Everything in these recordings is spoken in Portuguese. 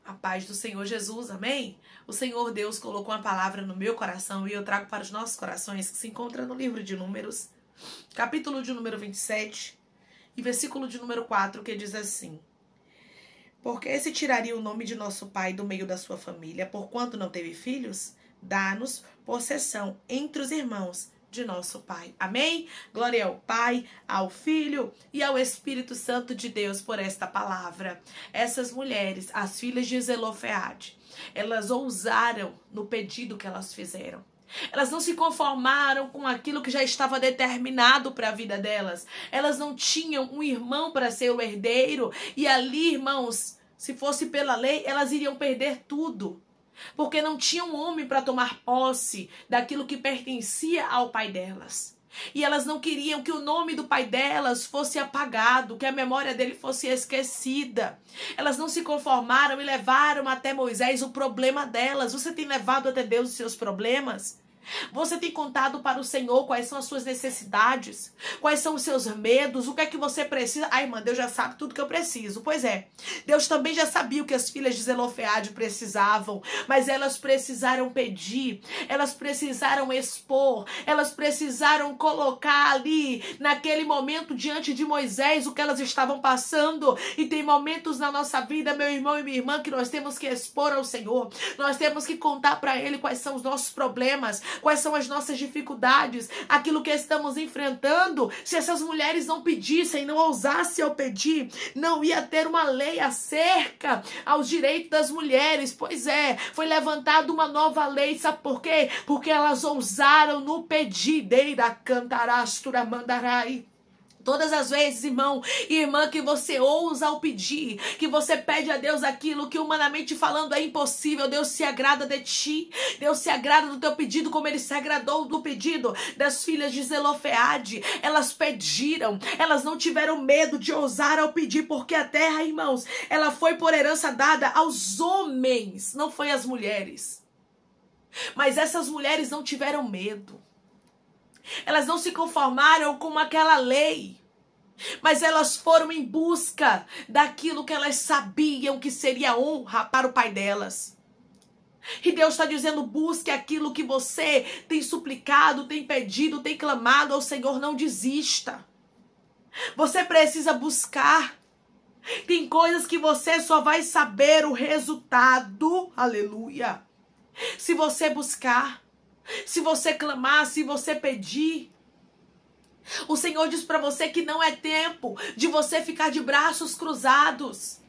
A paz do Senhor Jesus, amém? O Senhor Deus colocou uma palavra no meu coração e eu trago para os nossos corações, que se encontra no livro de Números, capítulo de número 27 e versículo de número 4, que diz assim: Porque se tiraria o nome de nosso pai do meio da sua família, porquanto não teve filhos? Dá-nos possessão entre os irmãos de nosso Pai. Amém? Glória ao Pai, ao Filho e ao Espírito Santo de Deus por esta palavra. Essas mulheres, as filhas de Zelofeade, elas ousaram no pedido que elas fizeram. Elas não se conformaram com aquilo que já estava determinado para a vida delas. Elas não tinham um irmão para ser o herdeiro. E ali, irmãos, se fosse pela lei, elas iriam perder tudo. Porque não tinha um homem para tomar posse daquilo que pertencia ao pai delas. E elas não queriam que o nome do pai delas fosse apagado, que a memória dele fosse esquecida. Elas não se conformaram e levaram até Moisés o problema delas. Você tem levado até Deus os seus problemas? Você tem contado para o Senhor quais são as suas necessidades? Quais são os seus medos? O que é que você precisa? Ai, irmã, Deus já sabe tudo que eu preciso. Pois é, Deus também já sabia o que as filhas de Zelofeade precisavam, mas elas precisaram pedir, elas precisaram expor, elas precisaram colocar ali, naquele momento, diante de Moisés, o que elas estavam passando. E tem momentos na nossa vida, meu irmão e minha irmã, que nós temos que expor ao Senhor. Nós temos que contar para Ele quais são os nossos problemas, quais são as nossas dificuldades, aquilo que estamos enfrentando. Se essas mulheres não pedissem, não ousassem ao pedir, não ia ter uma lei acerca aos direitos das mulheres. Pois é, foi levantada uma nova lei. Sabe por quê? Porque elas ousaram no pedir. Deira cantarastura mandarai. Todas as vezes, irmão e irmã, que você ousa ao pedir, que você pede a Deus aquilo que humanamente falando é impossível, Deus se agrada de ti, Deus se agrada do teu pedido, como Ele se agradou do pedido das filhas de Zelofeade. Elas pediram, elas não tiveram medo de ousar ao pedir, porque a terra, irmãos, ela foi por herança dada aos homens, não foi às mulheres. Mas essas mulheres não tiveram medo. Elas não se conformaram com aquela lei, mas elas foram em busca daquilo que elas sabiam que seria honra para o pai delas. E Deus está dizendo: busque aquilo que você tem suplicado, tem pedido, tem clamado ao Senhor. Não desista. Você precisa buscar. Tem coisas que você só vai saber o resultado, aleluia, se você buscar. Se você clamar, se você pedir. O Senhor diz para você que não é tempo de você ficar de braços cruzados.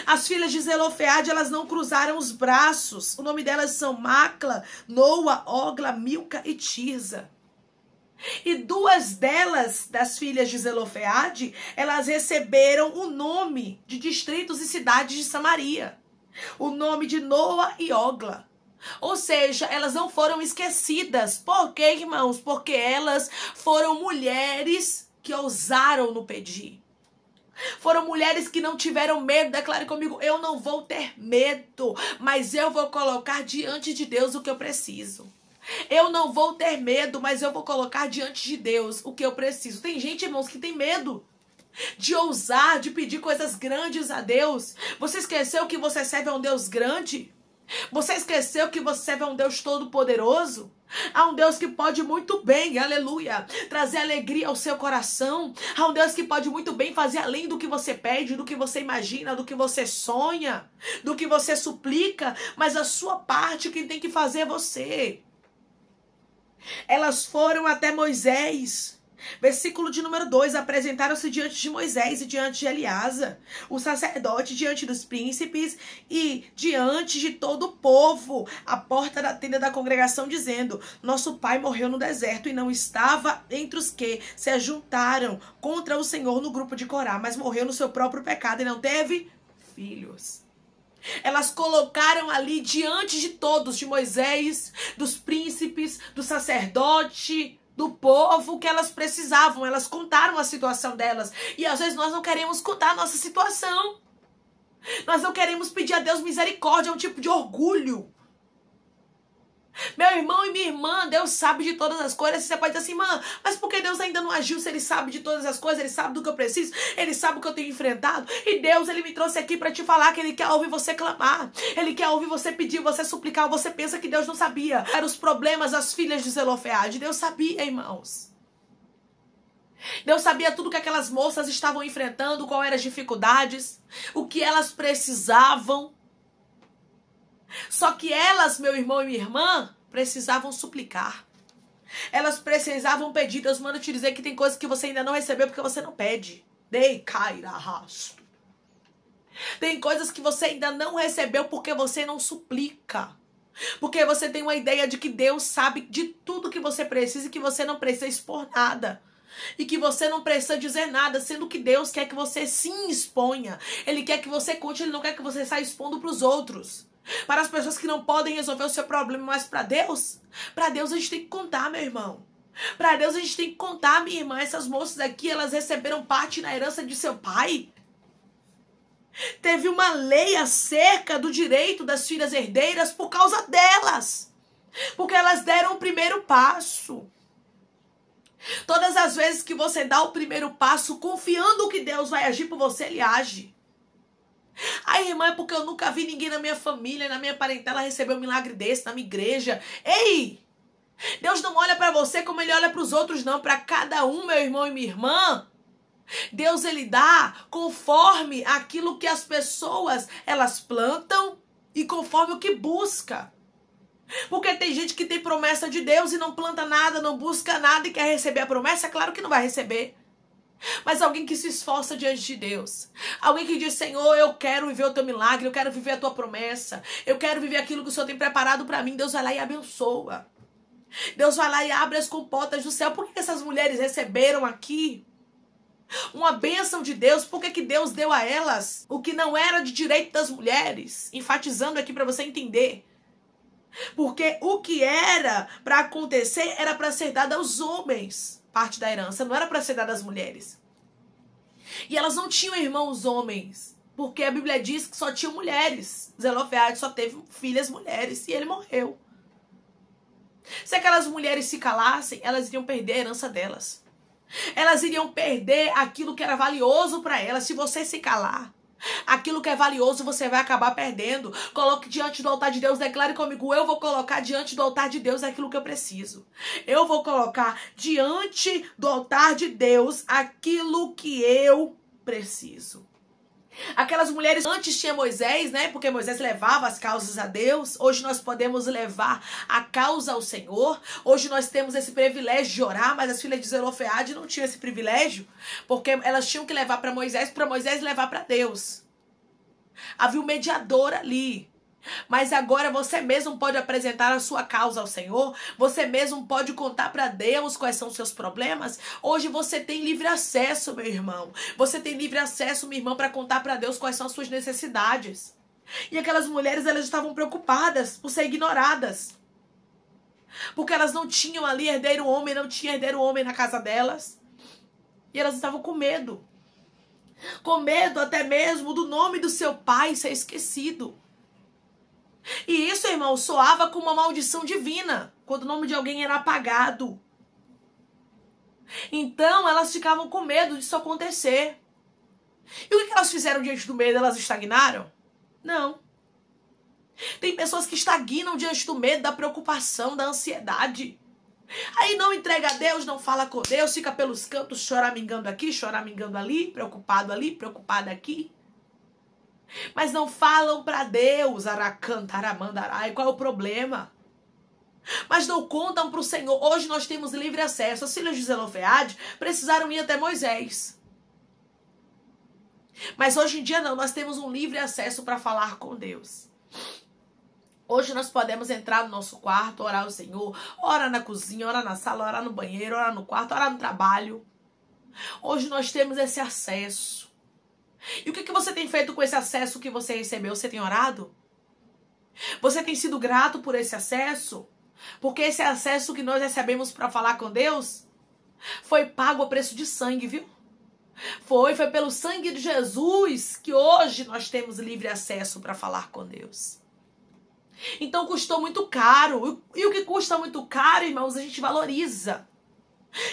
As filhas de Zelofeade, elas não cruzaram os braços. O nome delas são Macla, Noa, Ogla, Milca e Tirza. E duas delas, das filhas de Zelofeade, elas receberam o nome de distritos e cidades de Samaria. O nome de Noa e Ogla. Ou seja, elas não foram esquecidas. Por quê, irmãos? Porque elas foram mulheres que ousaram no pedir. Foram mulheres que não tiveram medo. Declare comigo: eu não vou ter medo, mas eu vou colocar diante de Deus o que eu preciso. Eu não vou ter medo, mas eu vou colocar diante de Deus o que eu preciso. Tem gente, irmãos, que tem medo de ousar, de pedir coisas grandes a Deus. Você esqueceu que você serve a um Deus grande? Você esqueceu que você serve a um Deus todo-poderoso? A um Deus que pode muito bem, aleluia, trazer alegria ao seu coração. A um Deus que pode muito bem fazer além do que você pede, do que você imagina, do que você sonha, do que você suplica. Mas a sua parte, quem tem que fazer é você. Elas foram até Moisés. Versículo de número 2, apresentaram-se diante de Moisés e diante de Eleazar, o sacerdote, diante dos príncipes e diante de todo o povo, à porta da tenda da congregação, dizendo: nosso pai morreu no deserto e não estava entre os que se ajuntaram contra o Senhor no grupo de Corá, mas morreu no seu próprio pecado e não teve filhos. Elas colocaram ali diante de todos, de Moisés, dos príncipes, do sacerdote, do povo, o que elas precisavam. Elas contaram a situação delas. E às vezes nós não queremos contar a nossa situação. Nós não queremos pedir a Deus misericórdia, é um tipo de orgulho. Meu irmão e minha irmã, Deus sabe de todas as coisas. Você pode dizer assim, irmã, mas por que Deus ainda não agiu se Ele sabe de todas as coisas? Ele sabe do que eu preciso, Ele sabe o que eu tenho enfrentado. E Deus, Ele me trouxe aqui para te falar que Ele quer ouvir você clamar. Ele quer ouvir você pedir, você suplicar. Você pensa que Deus não sabia. Eram os problemas das filhas de Zelofeade. Deus sabia, irmãos. Deus sabia tudo que aquelas moças estavam enfrentando, quais eram as dificuldades, o que elas precisavam. Só que elas, meu irmão e minha irmã, precisavam suplicar. Elas precisavam pedir. Deus manda te dizer que tem coisas que você ainda não recebeu porque você não pede. Dei cair arrasto. Tem coisas que você ainda não recebeu porque você não suplica. Porque você tem uma ideia de que Deus sabe de tudo que você precisa e que você não precisa expor nada. E que você não precisa dizer nada, sendo que Deus quer que você sim exponha. Ele quer que você conte, Ele não quer que você saia expondo para os outros. Para as pessoas que não podem resolver o seu problema, mas para Deus a gente tem que contar, meu irmão. Para Deus a gente tem que contar, minha irmã. Essas moças aqui, elas receberam parte na herança de seu pai. Teve uma lei acerca do direito das filhas herdeiras por causa delas. Porque elas deram o primeiro passo. Todas as vezes que você dá o primeiro passo, confiando que Deus vai agir por você, Ele age. Ai, irmã, é porque eu nunca vi ninguém na minha família, na minha parentela receber um milagre desse, na minha igreja. Ei! Deus não olha para você como Ele olha para os outros, não. Para cada um, meu irmão e minha irmã. Deus, Ele dá conforme aquilo que as pessoas, elas plantam e conforme o que busca. Porque tem gente que tem promessa de Deus e não planta nada, não busca nada e quer receber a promessa, é claro que não vai receber. Mas alguém que se esforça diante de Deus. Alguém que diz, Senhor, eu quero viver o teu milagre, eu quero viver a tua promessa. Eu quero viver aquilo que o Senhor tem preparado para mim. Deus vai lá e abençoa. Deus vai lá e abre as comportas do céu. Por que essas mulheres receberam aqui uma bênção de Deus? Por que Deus deu a elas o que não era de direito das mulheres? Enfatizando aqui para você entender. Porque o que era para acontecer era para ser dado aos homens. Parte da herança, não era para ser dada às mulheres. E elas não tinham irmãos homens, porque a Bíblia diz que só tinham mulheres. Zelofeade só teve filhas mulheres e ele morreu. Se aquelas mulheres se calassem, elas iriam perder a herança delas. Elas iriam perder aquilo que era valioso para elas. Se você se calar, aquilo que é valioso você vai acabar perdendo. Coloque diante do altar de Deus, declare comigo, eu vou colocar diante do altar de Deus aquilo que eu preciso. Eu vou colocar diante do altar de Deus aquilo que eu preciso. Aquelas mulheres antes tinha Moisés, né? Porque Moisés levava as causas a Deus. Hoje nós podemos levar a causa ao Senhor. Hoje nós temos esse privilégio de orar, mas as filhas de Zelofeade não tinham esse privilégio, porque elas tinham que levar para Moisés levar para Deus. Havia um mediador ali. Mas agora você mesmo pode apresentar a sua causa ao Senhor. Você mesmo pode contar para Deus quais são os seus problemas. Hoje você tem livre acesso, meu irmão. Você tem livre acesso, minha irmã, para contar para Deus quais são as suas necessidades. E aquelas mulheres, elas estavam preocupadas por ser ignoradas. Porque elas não tinham ali herdeiro homem, não tinha herdeiro homem na casa delas. E elas estavam com medo. Com medo até mesmo do nome do seu pai ser esquecido. E isso, irmão, soava como uma maldição divina, quando o nome de alguém era apagado. Então, elas ficavam com medo disso acontecer. E o que elas fizeram diante do medo? Elas estagnaram? Não. Tem pessoas que estagnam diante do medo, da preocupação, da ansiedade. Aí não entrega a Deus, não fala com Deus, fica pelos cantos choramingando aqui, choramingando ali, preocupado ali, preocupado aqui. Mas não falam para Deus, Aracantaramandarai, qual é o problema? Mas não contam para o Senhor. Hoje nós temos livre acesso. As filhas de Zelofeade precisaram ir até Moisés. Mas hoje em dia não, nós temos um livre acesso para falar com Deus. Hoje nós podemos entrar no nosso quarto, orar ao Senhor, orar na cozinha, orar na sala, orar no banheiro, orar no quarto, orar no trabalho. Hoje nós temos esse acesso. E o que você tem feito com esse acesso que você recebeu? Você tem orado? Você tem sido grato por esse acesso? Porque esse acesso que nós recebemos para falar com Deus foi pago a preço de sangue, viu? Foi pelo sangue de Jesus que hoje nós temos livre acesso para falar com Deus. Então custou muito caro. E o que custa muito caro, irmãos, a gente valoriza.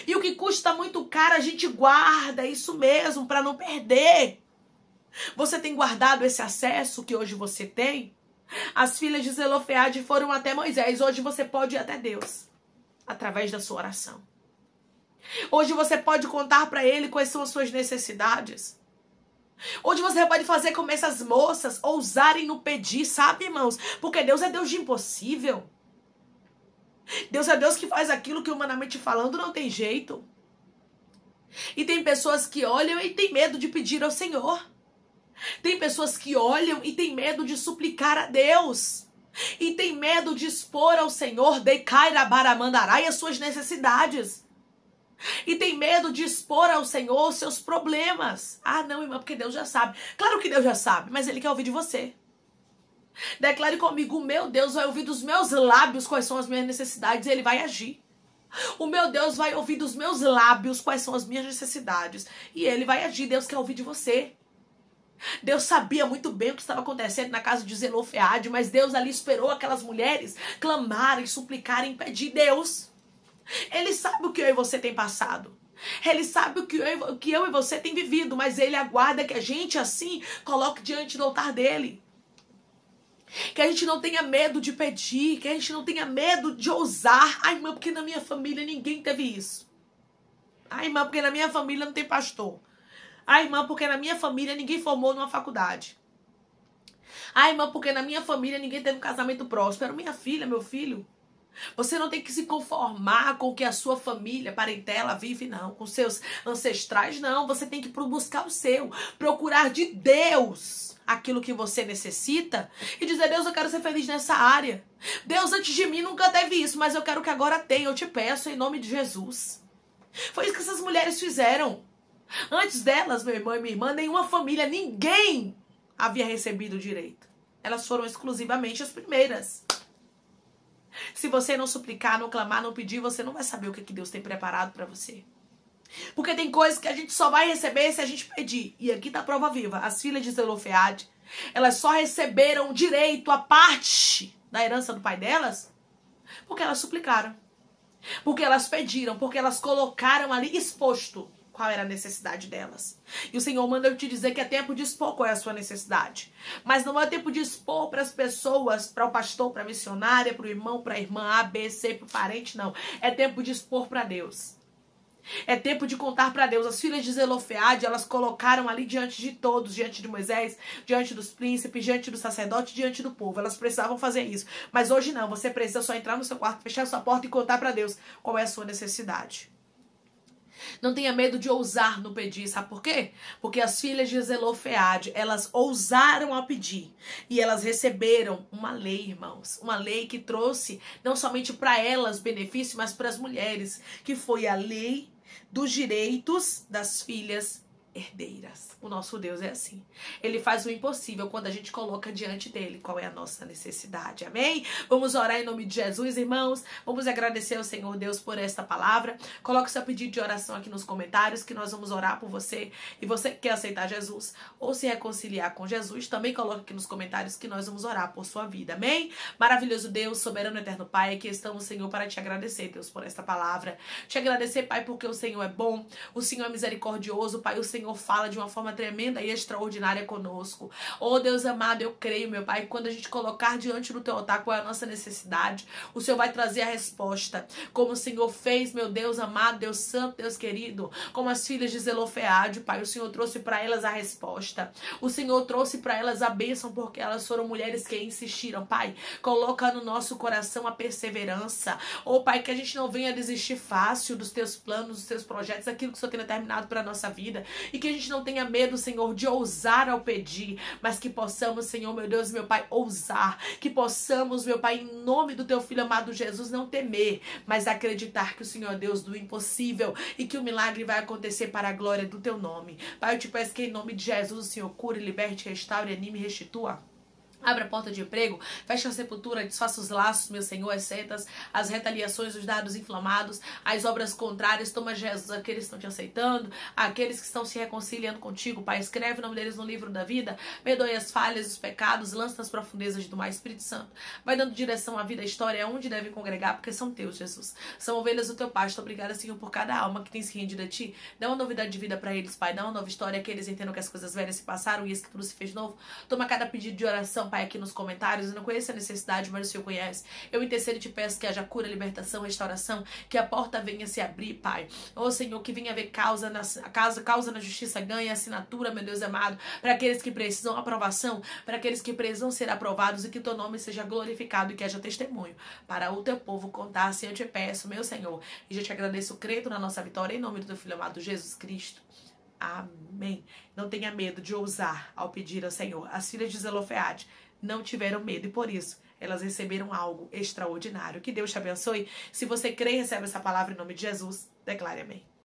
E o que custa muito caro, a gente guarda, isso mesmo, para não perder. Você tem guardado esse acesso que hoje você tem? As filhas de Zelofeade foram até Moisés. Hoje você pode ir até Deus, através da sua oração. Hoje você pode contar para Ele quais são as suas necessidades. Hoje você pode fazer como essas moças, ousarem no pedir, sabe, irmãos? Porque Deus é Deus de impossível. Deus é Deus que faz aquilo que humanamente falando não tem jeito. E tem pessoas que olham e tem medo de pedir ao Senhor. Tem pessoas que olham e tem medo de suplicar a Deus. E tem medo de expor ao Senhor as suas necessidades. E tem medo de expor ao Senhor os seus problemas. Ah, não, irmã, porque Deus já sabe. Claro que Deus já sabe, mas Ele quer ouvir de você. Declare comigo, o meu Deus vai ouvir dos meus lábios quais são as minhas necessidades e Ele vai agir. O meu Deus vai ouvir dos meus lábios quais são as minhas necessidades e Ele vai agir. Deus quer ouvir de você. Deus sabia muito bem o que estava acontecendo na casa de Zelofeade, mas Deus ali esperou aquelas mulheres clamarem, suplicarem, pedir Deus. Ele sabe o que eu e você tem passado. Ele sabe o que eu e você tem vivido, mas Ele aguarda que a gente assim coloque diante do altar dEle. Que a gente não tenha medo de pedir, que a gente não tenha medo de ousar. Ai, irmã, porque na minha família ninguém teve isso. Ai, irmã, porque na minha família não tem pastor. Ai, irmã, porque na minha família ninguém formou numa faculdade. Ai, irmã, porque na minha família ninguém teve um casamento próspero. Minha filha, meu filho, você não tem que se conformar com o que a sua família, parentela, vive, não. Com seus ancestrais, não. Você tem que buscar o seu. Procurar de Deus aquilo que você necessita e dizer, Deus, eu quero ser feliz nessa área. Deus, antes de mim nunca teve isso, mas eu quero que agora tenha. Eu te peço em nome de Jesus. Foi isso que essas mulheres fizeram. Antes delas, meu irmão e minha irmã, nenhuma família, ninguém havia recebido direito. Elas foram exclusivamente as primeiras. Se você não suplicar, não clamar, não pedir, você não vai saber o que Deus tem preparado para você. Porque tem coisas que a gente só vai receber se a gente pedir. E aqui tá a prova viva. As filhas de Zelofeade, elas só receberam direito a parte da herança do pai delas porque elas suplicaram. Porque elas pediram, porque elas colocaram ali exposto qual era a necessidade delas. E o Senhor manda eu te dizer que é tempo de expor qual é a sua necessidade. Mas não é tempo de expor para as pessoas, para o pastor, para a missionária, para o irmão, para a irmã A, B, C, para o parente, não. É tempo de expor para Deus. É tempo de contar para Deus. As filhas de Zelofeade, elas colocaram ali diante de todos, diante de Moisés, diante dos príncipes, diante do sacerdote, diante do povo. Elas precisavam fazer isso. Mas hoje não, você precisa só entrar no seu quarto, fechar sua porta e contar para Deus qual é a sua necessidade. Não tenha medo de ousar no pedir, sabe por quê? Porque as filhas de Zelofeade, elas ousaram a pedir e elas receberam uma lei, irmãos. Uma lei que trouxe não somente para elas benefício, mas para as mulheres, que foi a lei dos direitos das filhas herdeiras. O nosso Deus é assim. Ele faz o impossível quando a gente coloca diante dele qual é a nossa necessidade. Amém? Vamos orar em nome de Jesus, irmãos. Vamos agradecer ao Senhor Deus por esta palavra. Coloque seu pedido de oração aqui nos comentários que nós vamos orar por você. E você que quer aceitar Jesus ou se reconciliar com Jesus, também coloque aqui nos comentários que nós vamos orar por sua vida. Amém? Maravilhoso Deus, soberano eterno Pai, aqui estamos, Senhor, para te agradecer, Deus, por esta palavra. Te agradecer, Pai, porque o Senhor é bom, o Senhor é misericordioso, Pai, o Senhor fala de uma forma tremenda e extraordinária conosco. Oh, Deus amado, eu creio, meu Pai, que quando a gente colocar diante do teu altar qual é a nossa necessidade, o Senhor vai trazer a resposta. Como o Senhor fez, meu Deus amado, Deus santo, Deus querido, como as filhas de Zelofeade, Pai, o Senhor trouxe para elas a resposta. O Senhor trouxe para elas a bênção porque elas foram mulheres que insistiram. Pai, coloca no nosso coração a perseverança. Oh, Pai, que a gente não venha desistir fácil dos teus planos, dos teus projetos, aquilo que o Senhor tem determinado para a nossa vida. E que a gente não tenha medo, Senhor, de ousar ao pedir, mas que possamos, Senhor, meu Deus, meu Pai, ousar. Que possamos, meu Pai, em nome do teu Filho amado Jesus, não temer, mas acreditar que o Senhor é Deus do impossível e que o milagre vai acontecer para a glória do teu nome. Pai, eu te peço que em nome de Jesus o Senhor cure, liberte, restaure, anime e restitua Abre a porta de emprego, fecha a sepultura, desfaça os laços, meu Senhor, as setas, as retaliações, os dados inflamados, as obras contrárias. Toma, Jesus, aqueles que estão te aceitando, aqueles que estão se reconciliando contigo, Pai. Escreve o nome deles no livro da vida, perdoe as falhas, os pecados, lança nas profundezas do mar, Espírito Santo. Vai dando direção à vida, à história, aonde devem congregar, porque são teus, Jesus. São ovelhas do teu pasto. Obrigada, Senhor, por cada alma que tem se rendido a ti. Dá uma novidade de vida para eles, Pai. Dá uma nova história, que eles entendam que as coisas velhas se passaram e isso que tudo se fez novo. Toma cada pedido de oração, Pai, aqui nos comentários. Eu não conheço a necessidade, mas o Senhor conhece. Eu intercedo e te peço que haja cura, libertação, restauração, que a porta venha se abrir, Pai. Ô Senhor, que venha haver causa na justiça, ganha assinatura, meu Deus amado, para aqueles que precisam aprovação, para aqueles que precisam ser aprovados, e que teu nome seja glorificado e que haja testemunho para o teu povo contar. Assim eu te peço, meu Senhor, e já te agradeço, crendo na nossa vitória, em nome do teu Filho amado Jesus Cristo. Amém. Não tenha medo de ousar ao pedir ao Senhor. As filhas de Zelofeade não tiveram medo e por isso elas receberam algo extraordinário. Que Deus te abençoe. Se você crê e recebe essa palavra em nome de Jesus, declare amém.